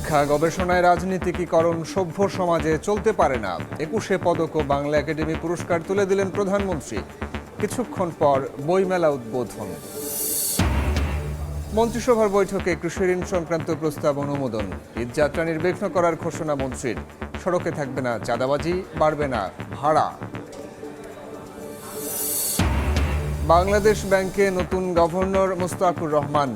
শিক্ষা গবেষণায় রাজনীতিকীকরণ সভ্য সমাজে চলতে পারে না। ২১শে পদক ও বাংলা একাডেমি পুরস্কার তুলে দিলেন প্রধানমন্ত্রী। কিছুক্ষণ পর বইমেলা উদ্বোধন। মন্ত্রিসভার বৈঠকে কৃষি ঋণ সংক্রান্ত প্রস্তাব অনুমোদন। ঈদযাত্রা নির্বিঘ্ন করার ঘোষণা মন্ত্রীর। সড়কে থাকবে না চাঁদাবাজি, বাড়বে না ভাড়া। বাংলাদেশ ব্যাংকে নতুন গভর্নর মুস্তাকুর রহমান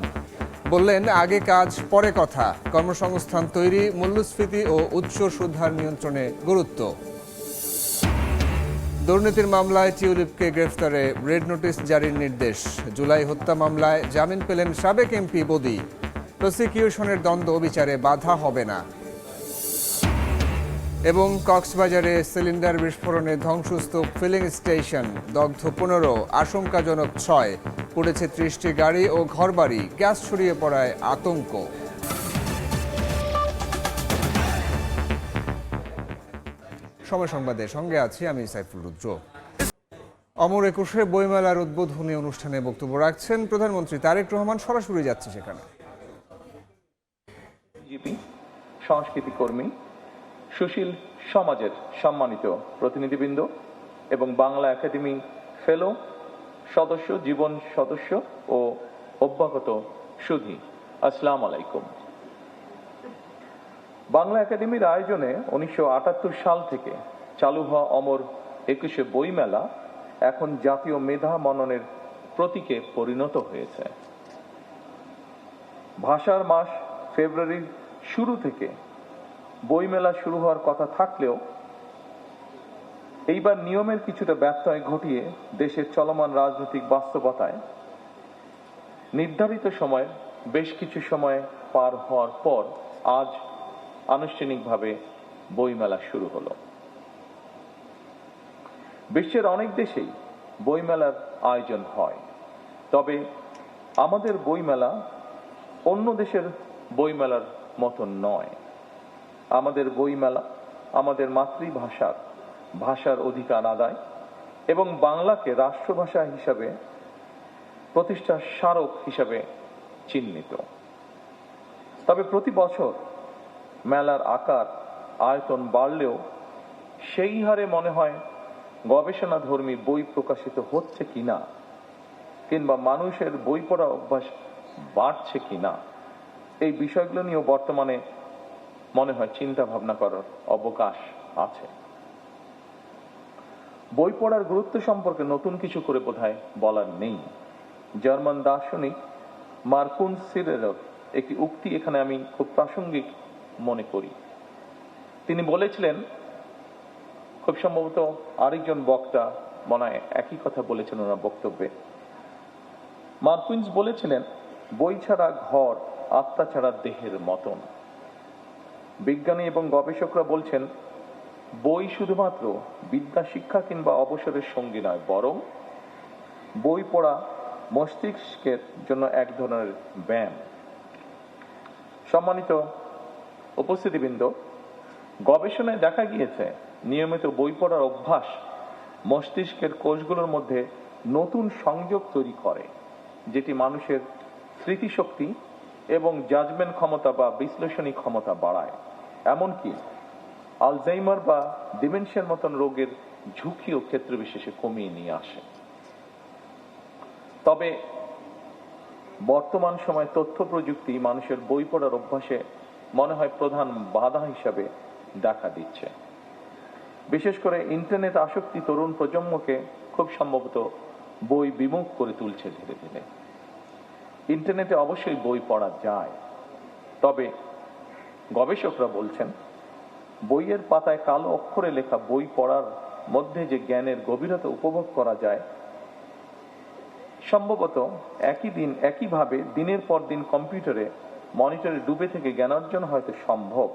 বললেন, আগে কাজ পরে কথা। কর্মসংস্থান তৈরি, মূল্যস্ফীতি ও উচ্চ সুদহার নিয়ন্ত্রণে গুরুত্ব। দুর্নীতির মামলায় টিউলিপকে গ্রেফতারে রেড নোটিশ জারির নির্দেশ। জুলাই হত্যা মামলায় জামিন পেলেন সাবেক এমপি বদি। প্রসিকিউশনের দ্বন্দ্ব বিচারে বাধা হবে না। এবং কক্সবাজারে সিলিন্ডার বিস্ফোরণে ধ্বংসস্তূপ ফিলিং স্টেশন, দগ্ধ ১৫, আশঙ্কাজনক ৬। পুড়েছে ৩০টি গাড়ি ও ঘরবাড়ি। গ্যাস ছড়িয়ে পড়ায় আতঙ্ক। সময় সংবাদের সঙ্গে আছি আমি সাইফুল রুদ্র। অমর ২১শে বইমেলার উদ্বোধনী অনুষ্ঠানে বক্তব্য রাখছেন প্রধানমন্ত্রী তারেক রহমান। সরাসরি যাচ্ছে সেখানে। সংস্কৃতি কর্মী, সুশীল সমাজের সম্মানিত প্রতিনিধিবৃন্দ এবং বাংলা একাডেমি ফেলো সদস্য, জীবন সদস্য ও অভ্যাগত সুধী, আসসালামু আলাইকুম। বাংলা একাডেমির আয়োজনে ১৯৭৮ সাল থেকে চালু হওয়া অমর ২১শে বইমেলা এখন জাতীয় মেধা মননের প্রতীকে পরিণত হয়েছে। ভাষার মাস ফেব্রুয়ারির শুরু থেকে বইমেলা শুরু হওয়ার কথা থাকলেও এইবার নিয়মের কিছুটা ব্যত্যয় ঘটিয়ে দেশের চলমান রাজনৈতিক বাস্তবতায় নির্ধারিত সময় বেশ কিছু সময় পার হওয়ার পর আজ আনুষ্ঠানিকভাবে বইমেলা শুরু হলো। বিশ্বের অনেক দেশেই বইমেলার আয়োজন হয়, তবে আমাদের বইমেলা অন্য দেশের বইমেলার মতো নয়। আমাদের বইমেলা আমাদের ভাষার অধিকার আদায় এবং বাংলাকে রাষ্ট্রভাষা হিসাবে প্রতিষ্ঠার স্মারক হিসাবে চিহ্নিত। তবে প্রতি বছর মেলার আকার আয়তন বাড়লেও সেই হারে মনে হয় গবেষণাধর্মী বই প্রকাশিত হচ্ছে কিনা, কিংবা মানুষের বই পড়া অভ্যাস বাড়ছে কিনা, এই বিষয়গুলো নিয়েও বর্তমানে মনে হয় চিন্তা ভাবনা করার অবকাশ আছে। বই পড়ার গুরুত্ব সম্পর্কে নতুন কিছু করে বোধহয় বলার নেই। জার্মান দার্শনিক মার্কুস সিরেরের একটি উক্তি এখানে আমি খুব প্রাসঙ্গিক মনে করি। তিনি বলেছিলেন, খুব সম্ভবত আরেকজন বক্তা মনে হয় একই কথা বলেছেন ওনার বক্তব্যে। মার্কুস বলেছিলেন, বই ছাড়া ঘর আত্মা ছাড়া দেহের মতন। বিজ্ঞানী এবং গবেষকরা বলছেন, বই শুধুমাত্র বিদ্যা শিক্ষা কিংবা অবসরের সঙ্গী নয়, বরং বই পড়া মস্তিষ্কের জন্য এক ধরনের ব্যায়াম। সম্মানিত উপস্থিতিবৃন্দ, গবেষণায় দেখা গিয়েছে নিয়মিত বই পড়ার অভ্যাস মস্তিষ্কের কোষগুলোর মধ্যে নতুন সংযোগ তৈরি করে, যেটি মানুষের স্মৃতিশক্তি এবং জাজমেন্ট ক্ষমতা বা বিশ্লেষণী ক্ষমতা বাড়ায়। এমনকি আলজাইমার বা ডিমেনশিয়ার মতন রোগের ঝুঁকিও ক্ষেত্র বিশেষে কমিয়ে নিয়ে আসে। তবে বর্তমান সময়ে তথ্য প্রযুক্তি মানুষের বই পড়ার অভ্যাসে মনে হয় প্রধান বাধা হিসাবে দেখা দিচ্ছে। বিশেষ করে ইন্টারনেট আসক্তি তরুণ প্রজন্মকে খুব সম্ভবত বই বিমুখ করে তুলছে ধীরে ধীরে। ইন্টারনেটে অবশ্যই বই পড়া যায়, তবে গবেষকরা বলছেন, বইয়ের পাতায় কালো অক্ষরে লেখা বই পড়ার মধ্যে যে জ্ঞানের গভীরতা উপভোগ করা যায়, সম্ভবত একইভাবে দিনের পর দিন কম্পিউটারে মনিটরে ডুবে থেকে জ্ঞানার্জন হয়তো সম্ভব,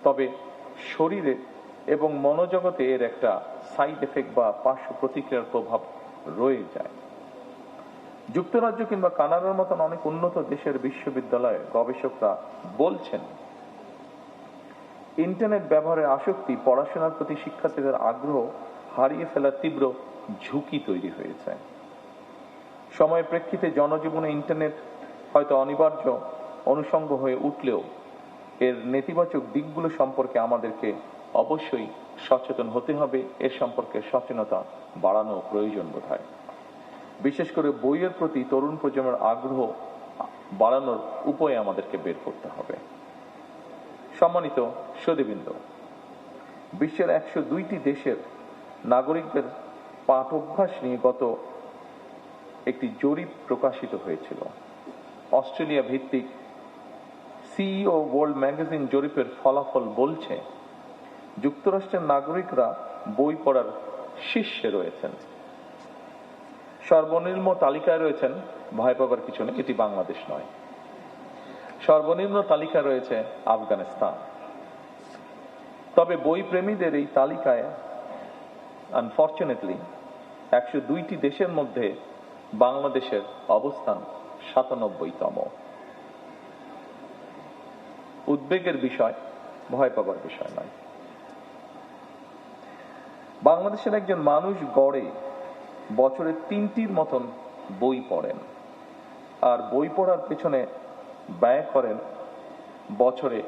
তবে শরীরে এবং মনোজগতে এর একটা সাইড এফেক্ট বা পার্শ্ব প্রতিক্রিয়ার প্রভাব রয়ে যায়। যুক্তরাজ্য কিংবা কানাডার মতন অনেক উন্নত দেশের বিশ্ববিদ্যালয়ে গবেষকরা বলছেন, ইন্টারনেট ব্যবহারের আসক্তি পড়াশোনার প্রতি শিক্ষার্থীদের আগ্রহ হারিয়ে ফেলার তীব্র ঝুঁকি তৈরি হয়েছে। সময়ের প্রেক্ষিতে জনজীবনে ইন্টারনেট হয়তো অনিবার্য অনুষঙ্গ হয়ে উঠলেও এর নেতিবাচক দিকগুলো সম্পর্কে আমাদেরকে অবশ্যই সচেতন হতে হবে। এর সম্পর্কে সচেতনতা বাড়ানো প্রয়োজন বোধ হয়। বিশেষ করে বইয়ের প্রতি তরুণ প্রজন্মের আগ্রহ বাড়ানোর উপায় আমাদেরকে বের করতে হবে। সম্মানিত সুধীবৃন্দ, বিশ্বের 102টি দেশের নাগরিকদের পাঠ অভ্যাস নিয়ে গত একটি জরিপ প্রকাশিত হয়েছিল। অস্ট্রেলিয়া ভিত্তিক সিইও ওয়ার্ল্ড ম্যাগাজিন জরিপের ফলাফল বলছে যুক্তরাষ্ট্রের নাগরিকরা বই পড়ার শীর্ষে রয়েছেন। সর্বনিম্ন তালিকায় রয়েছেন, ভয় পাবার কিছু নেই, এটি বাংলাদেশ নয়। সর্বনিম্ন তালিকায় রয়েছে আফগানিস্তান। তবে বই প্রেমীদের এই তালিকায় আনফরচুনেটলি 102টি দেশের মধ্যে বাংলাদেশের অবস্থান 97তম। উদ্বেগের বিষয়, ভয় পাবার বিষয় নয়। বাংলাদেশের একজন মানুষ গড়ে বছরে 3টির মতন বই পড়েন, আর বই পড়ার পেছনে ব্যয় করেন বছরে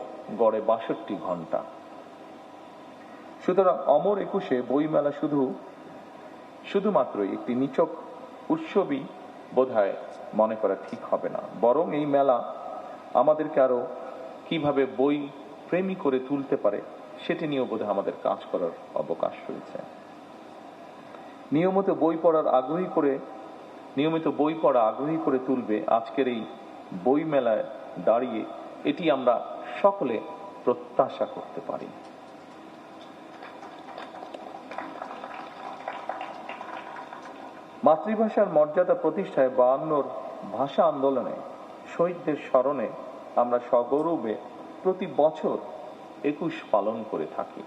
গড়ে 62 ঘন্টা। সুতরাং অমর একুশে বইমেলা শুধুমাত্র একটি নিছক উৎসবই বোধহয় মনে করা ঠিক হবে না, বরং এই মেলা আমাদেরকে আরো কিভাবে বই প্রেমী করে তুলতে পারে সেটি নিয়েও বোধহয় আমাদের কাজ করার অবকাশ রয়েছে। নিয়মিত বই পড়া আগ্রহী করে তুলবে আজকের এই বই মেলায় দাঁড়িয়ে, এটি আমরা সকলে প্রত্যাশা করতে পারি। মাতৃভাষার মর্যাদা প্রতিষ্ঠায় 52 ভাষা আন্দোলনে শহীদদের স্মরণে আমরা সগৌরবে প্রতি বছর 21 পালন করে থাকি।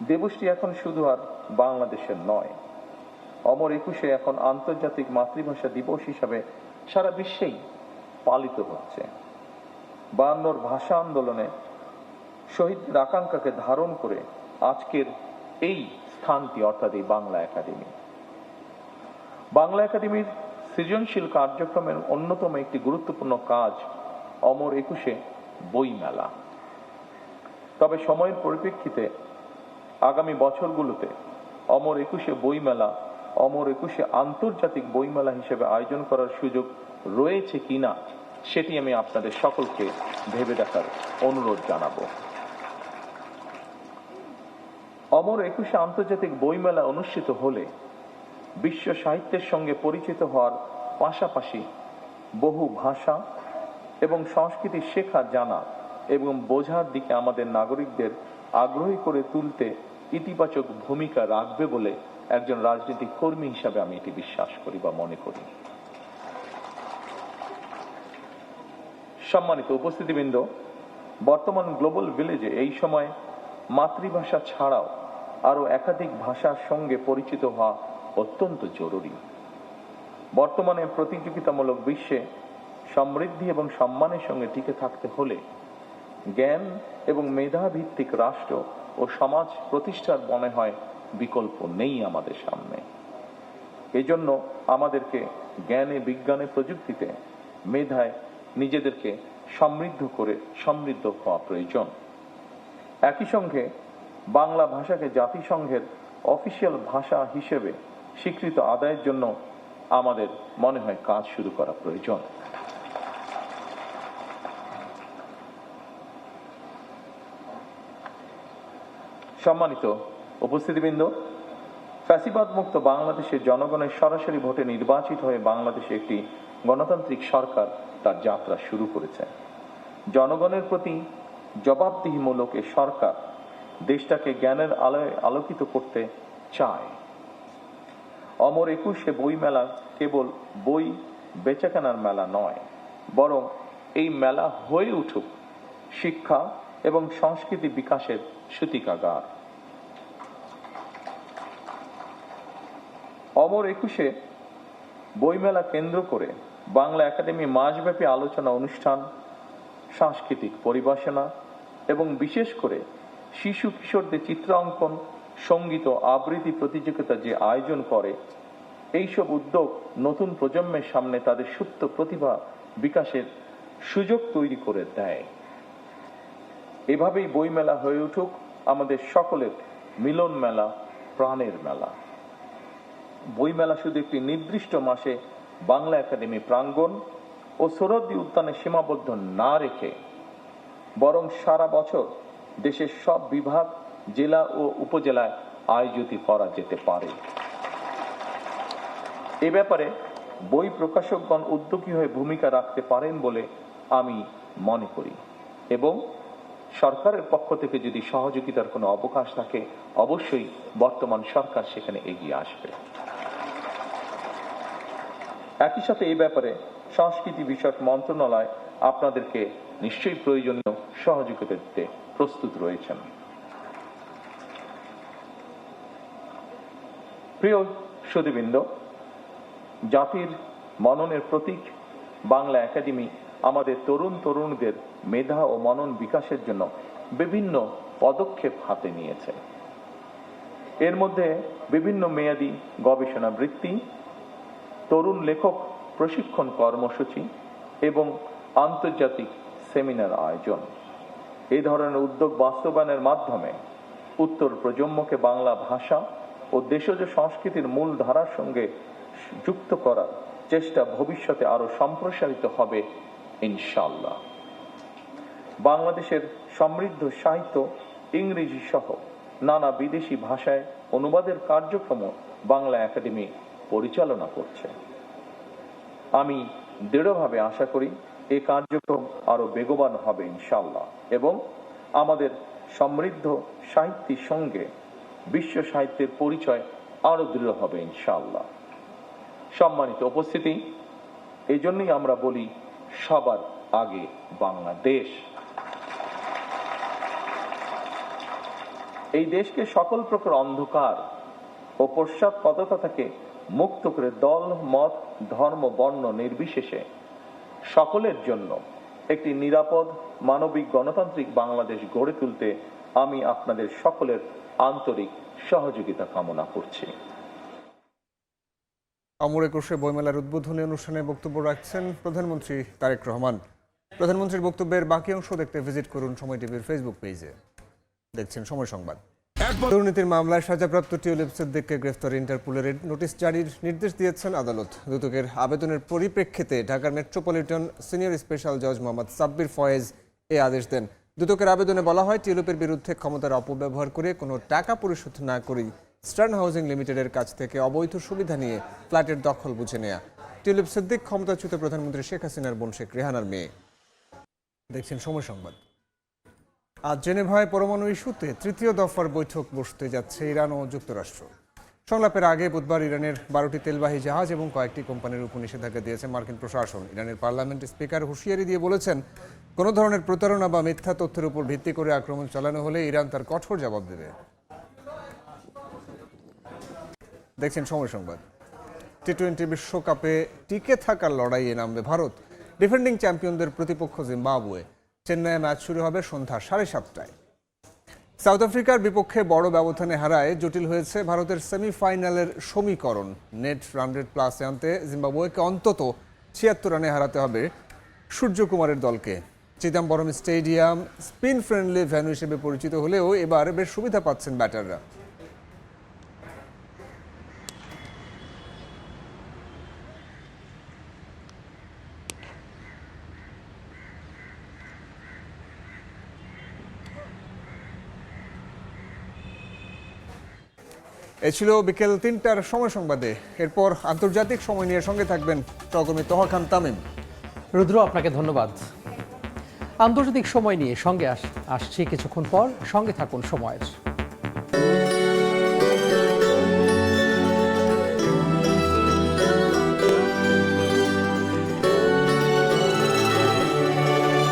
দিবসটি এখন শুধু আর বাংলাদেশের নয়, অমর একুশে এখন আন্তর্জাতিক মাতৃভাষা দিবস হিসাবে সারা বিশ্বেই পালিত হচ্ছে। 52 ভাষা আন্দোলনে শহীদদের আকাঙ্ক্ষাকে ধারণ করে আজকের এই স্থানটি, অর্থাৎ এই বাংলা একাডেমির সৃজনশীল কার্যক্রমের অন্যতম একটি গুরুত্বপূর্ণ কাজ অমর একুশে বই মেলা। তবে সময়ের পরিপ্রেক্ষিতে আগামী বছরগুলোতে অমর একুশে বইমেলা, অমর একুশে আন্তর্জাতিক বইমেলা হিসেবে আয়োজন করার সুযোগ রয়েছে কিনা সেটি আমি আপনাদের সকলকে ভেবে দেখার অনুরোধ জানাবো। অমর একুশে আন্তর্জাতিক বইমেলা অনুষ্ঠিত হলে বিশ্ব সাহিত্যের সঙ্গে পরিচিত হওয়ার পাশাপাশি বহু ভাষা এবং সংস্কৃতি শেখা, জানা এবং বোঝার দিকে আমাদের নাগরিকদের আগ্রহী করে তুলতে ইতিবাচক ভূমিকা রাখবে বলে একজন রাজনৈতিক কর্মী হিসাবে আমি এটি বিশ্বাস করি বা মনে করি। সম্মানিত উপস্থিতিবৃন্দ, বর্তমান গ্লোবাল ভিলেজে এই সময় মাতৃভাষা ছাড়াও আরো একাধিক ভাষার সঙ্গে পরিচিত হওয়া অত্যন্ত জরুরি। বর্তমানে প্রতিযোগিতামূলক বিশ্বে সমৃদ্ধি এবং সম্মানের সঙ্গে টিকে থাকতে হলে জ্ঞান এবং মেধা ভিত্তিক রাষ্ট্র ও সমাজ প্রতিষ্ঠার মনে হয় বিকল্প নেই আমাদের সামনে। এজন্য আমাদেরকে জ্ঞানে, বিজ্ঞানে, প্রযুক্তিতে, মেধায় নিজেদেরকে সমৃদ্ধ হওয়া প্রয়োজন। একই সঙ্গে বাংলা ভাষাকে জাতিসংঘের অফিসিয়াল ভাষা হিসেবে স্বীকৃত আদায়ের জন্য আমাদের মনে হয় কাজ শুরু করা প্রয়োজন। সম্মানিত উপস্থিতিবৃন্দ, ফ্যাসিবাদ মুক্ত বাংলাদেশের জনগণের সরাসরি ভোটে নির্বাচিত হয়ে বাংলাদেশে একটি গণতান্ত্রিক সরকার তার যাত্রা শুরু করেছে। জনগণের প্রতি জবাবদিহিমূলক এ সরকার দেশটাকে জ্ঞানের আলোয় আলোকিত করতে চায়। অমর একুশে বই মেলা কেবল বই বেচাকেনার মেলা নয়, বরং এই মেলা হয়ে উঠুক শিক্ষা এবং সংস্কৃতি বিকাশের সূতিকাগার। অমর একুশে বইমেলা কেন্দ্র করে বাংলা একাডেমি মাসব্যাপী আলোচনা অনুষ্ঠান, সাংস্কৃতিক পরিবেশনা এবং বিশেষ করে শিশু কিশোরদের চিত্রাঙ্কন, সঙ্গীত ও আবৃত্তি প্রতিযোগিতা যে আয়োজন করে, এইসব উদ্যোগ নতুন প্রজন্মের সামনে তাদের সুপ্ত প্রতিভা বিকাশের সুযোগ তৈরি করে দেয়। এভাবেই বইমেলা হয়ে উঠুক আমাদের সকলের মিলন মেলা, প্রাণের মেলা। বইমেলা শুধু একটি নির্দিষ্ট মাসে বাংলা একাডেমি প্রাঙ্গণ ও সোহরাওয়ার্দী উদ্যানে সীমাবদ্ধ না রেখে বরং সারা বছর দেশের সব বিভাগ, জেলা ও উপজেলায় আয়োজিত করা যেতে পারে। এ ব্যাপারে বই প্রকাশকগণ উদ্যোগী হয়ে ভূমিকা রাখতে পারেন বলে আমি মনে করি এবং সরকারের পক্ষ থেকে যদি সহযোগিতার কোনো অবকাশ থাকে অবশ্যই বর্তমান সরকার সেখানে এগিয়ে আসবে। একই সাথে এই ব্যাপারে সংস্কৃতি বিষয়ক মন্ত্রণালয় আপনাদেরকে নিশ্চয়ই প্রয়োজনীয় সহযোগিতা দিতে প্রস্তুত রয়েছেন। প্রিয় সুধীবৃন্দ, জাতির মননের প্রতীক বাংলা একাডেমি আমাদের তরুণদের মেধা ও মনন বিকাশের জন্য বিভিন্ন পদক্ষেপ হাতে নিয়েছে। এর মধ্যে বিভিন্ন মেয়াদী গবেষণা বৃত্তি, তরুণ লেখক প্রশিক্ষণ কর্মসূচি এবং আন্তর্জাতিক সেমিনার আয়োজন। এই ধরনের উদ্যোগ বাস্তবায়নের মাধ্যমে উত্তর প্রজন্মকে বাংলা ভাষা ও দেশজ সংস্কৃতির মূল ধারার সঙ্গে যুক্ত করার চেষ্টা ভবিষ্যতে আরো সম্প্রসারিত হবে ইনশাআল্লাহ। বাংলাদেশের সমৃদ্ধ সাহিত্য, ইংরেজি সহ নানা বিদেশি ভাষায় অনুবাদের কার্যক্রম বাংলা একাডেমি পরিচালনা করছে। আমি দৃঢ়ভাবে আশা করি এই কার্যক্রম আরো বেগবান হবে ইনশাআল্লাহ এবং আমাদের সমৃদ্ধ সাহিত্যের সঙ্গে বিশ্ব সাহিত্যের পরিচয় আরো দৃঢ় হবে ইনশাআল্লাহ। সম্মানিত উপস্থিতি, এই জন্যই আমরা বলি সবার আগে বাংলাদেশ। এই দেশকে সকল প্রকার অন্ধকার ও পশ্চাৎপদতা থেকে মুক্ত করে দল, মত, ধর্ম, বর্ণ নির্বিশেষে সকলের জন্য একটি নিরাপদ, মানবিক, গণতান্ত্রিক বাংলাদেশ গড়ে তুলতে আমি আপনাদের সকলের আন্তরিক সহযোগিতা কামনা করছি। আমর একুশে বইমেলার উদ্বোধনী অনুষ্ঠানে বক্তব্য রাখছেন প্রধানমন্ত্রী তারেক রহমান। প্রধানমন্ত্রীর বক্তব্যের বাকি অংশ দেখতে ভিজিট করুন সময় টিভির ফেসবুক পেজে। দেখছেন সময় সংবাদ। দুর্নীতির মামলায় সাজাপ্রাপ্ত টিউলিপ সিদ্দিককে গ্রেফতারে ইন্টারপোলের নোটিশ জারির নির্দেশ দিয়েছেন আদালত। দুদকের আবেদনের পরিপ্রেক্ষিতে ঢাকার মেট্রোপলিটন সিনিয়র স্পেশাল জজ মোহাম্মদ সাব্বির ফয়েজ এই আদেশ দেন। দুদকের আবেদনে বলা হয়, টিউলিপের বিরুদ্ধে ক্ষমতার অপব্যবহার করে কোনো টাকা পরিশোধ না করেই স্টার্ন হাউজিং লিমিটেডের কাছ থেকে অবৈধ সুবিধা নিয়ে ফ্ল্যাটের দখল বুঝে নেয়া। টিউলিপ সিদ্দিক ক্ষমতাচ্যুত প্রধানমন্ত্রী শেখ হাসিনার বোন শেখ রেহানার মেয়ে। দেখছেন সময় সংবাদ। আজ জেনেভায় পরমাণু ইস্যুতে তৃতীয় দফার বৈঠক বসতে যাচ্ছে ইরান ও যুক্তরাষ্ট্র। সংলাপের আগে বুধবার ইরানের 12টি তেলবাহী জাহাজ এবং কয়েকটি কোম্পানির উপর নিষেধাজ্ঞা দিয়েছে মার্কিন প্রশাসন। ইরানের পার্লামেন্ট স্পিকার হুঁশিয়ারি দিয়ে বলেছেন, কোনো ধরনের প্রতারণা বা মিথ্যা তথ্যের উপর ভিত্তি করে আক্রমণ চালানো হলে ইরান তার কঠোর জবাব দেবে। দেখছেন সময় সংবাদ। টি-20 বিশ্বকাপে টিকে থাকার লড়াইয়ে নামবে ভারত। ডিফেন্ডিং চ্যাম্পিয়নদের প্রতিপক্ষ জিম্বাবুয়ে। চেন্নাইয়ে ম্যাচ শুরু হবে সন্ধ্যা 7:30টায়। সাউথ আফ্রিকার বিপক্ষে বড় ব্যবধানে হারায় জটিল হয়েছে ভারতের সেমিফাইনালের সমীকরণ। নেট রান রেট প্লাসে আনতে জিম্বাবুয়েকে অন্তত 76 রানে হারাতে হবে সূর্যকুমারের দলকে। Chidambaram stadium spin friendly venue হিসেবে পরিচিত হলেও এবার বেশ সুবিধা পাচ্ছেন ব্যাটাররা। এ ছিল বিকেল 3টার সময় সংবাদে। এরপর আন্তর্জাতিক সময় নিয়ে সঙ্গে থাকবেন সহকর্মী তোহা খান তামিম। রুদ্র, আপনাকে ধন্যবাদ। আন্তর্জাতিক সময় নিয়ে সঙ্গে আসছি কিছুক্ষণ পর। সঙ্গে থাকুন সময়ের।